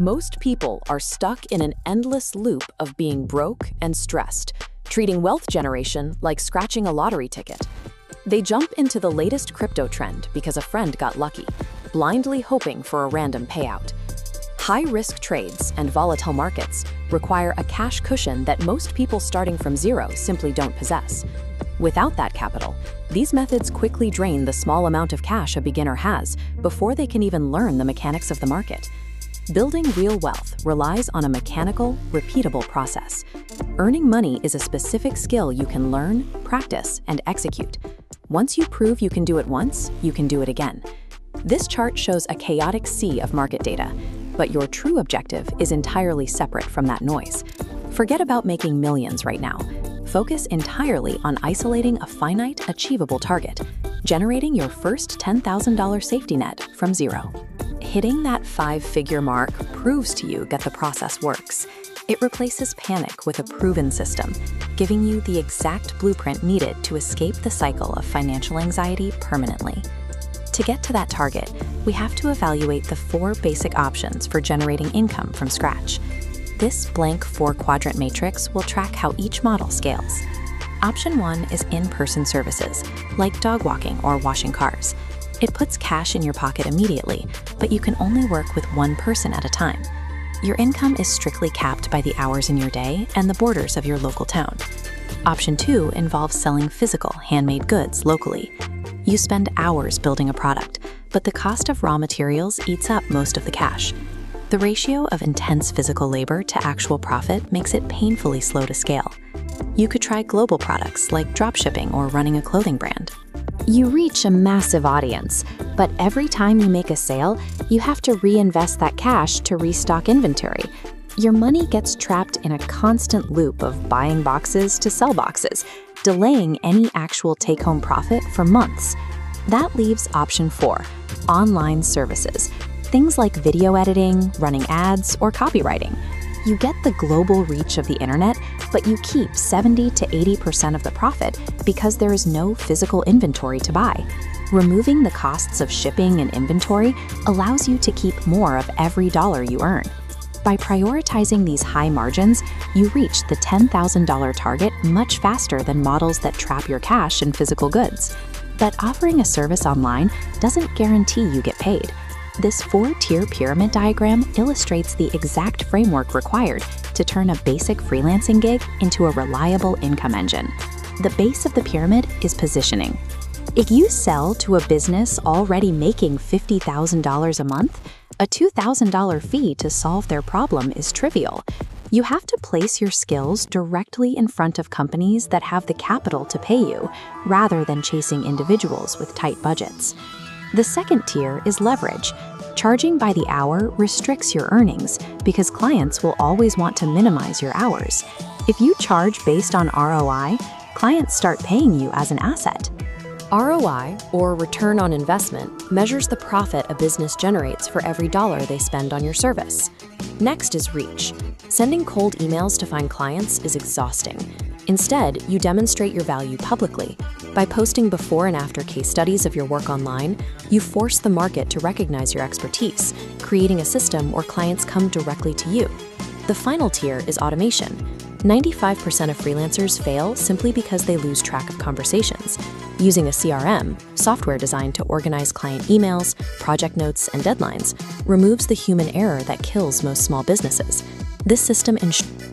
Most people are stuck in an endless loop of being broke and stressed, treating wealth generation like scratching a lottery ticket. They jump into the latest crypto trend because a friend got lucky, blindly hoping for a random payout. High-risk trades and volatile markets require a cash cushion that most people starting from zero simply don't possess. Without that capital, these methods quickly drain the small amount of cash a beginner has before they can even learn the mechanics of the market. Building real wealth relies on a mechanical, repeatable process. Earning money is a specific skill you can learn, practice, and execute. Once you prove you can do it once, you can do it again. This chart shows a chaotic sea of market data, but your true objective is entirely separate from that noise. Forget about making millions right now. Focus entirely on isolating a finite, achievable target, generating your first $10,000 safety net from zero. Hitting that 5-figure mark proves to you that the process works. It replaces panic with a proven system, giving you the exact blueprint needed to escape the cycle of financial anxiety permanently. To get to that target, we have to evaluate the 4 basic options for generating income from scratch. This blank 4-quadrant matrix will track how each model scales. Option 1 is in-person services, like dog walking or washing cars. It puts cash in your pocket immediately, but you can only work with one person at a time. Your income is strictly capped by the hours in your day and the borders of your local town. Option 2 involves selling physical, handmade goods locally. You spend hours building a product, but the cost of raw materials eats up most of the cash. The ratio of intense physical labor to actual profit makes it painfully slow to scale. You could try global products like dropshipping or running a clothing brand. You reach a massive audience, but every time you make a sale, you have to reinvest that cash to restock inventory. Your money gets trapped in a constant loop of buying boxes to sell boxes, delaying any actual take-home profit for months. That leaves option 4, online services. Things like video editing, running ads, or copywriting. You get the global reach of the internet, but you keep 70 to 80% of the profit because there is no physical inventory to buy. Removing the costs of shipping and inventory allows you to keep more of every dollar you earn. By prioritizing these high margins, you reach the $10,000 target much faster than models that trap your cash in physical goods. But offering a service online doesn't guarantee you get paid. This 4-tier pyramid diagram illustrates the exact framework required to turn a basic freelancing gig into a reliable income engine. The base of the pyramid is positioning. If you sell to a business already making $50,000 a month, a $2,000 fee to solve their problem is trivial. You have to place your skills directly in front of companies that have the capital to pay you, rather than chasing individuals with tight budgets. The second tier is leverage. Charging by the hour restricts your earnings because clients will always want to minimize your hours. If you charge based on ROI, clients start paying you as an asset. ROI, or return on investment, measures the profit a business generates for every dollar they spend on your service. Next is reach. Sending cold emails to find clients is exhausting. Instead, you demonstrate your value publicly. By posting before and after case studies of your work online, you force the market to recognize your expertise, creating a system where clients come directly to you. The final tier is automation. 95% of freelancers fail simply because they lose track of conversations. Using a CRM, software designed to organize client emails, project notes, and deadlines, removes the human error that kills most small businesses. This system ensures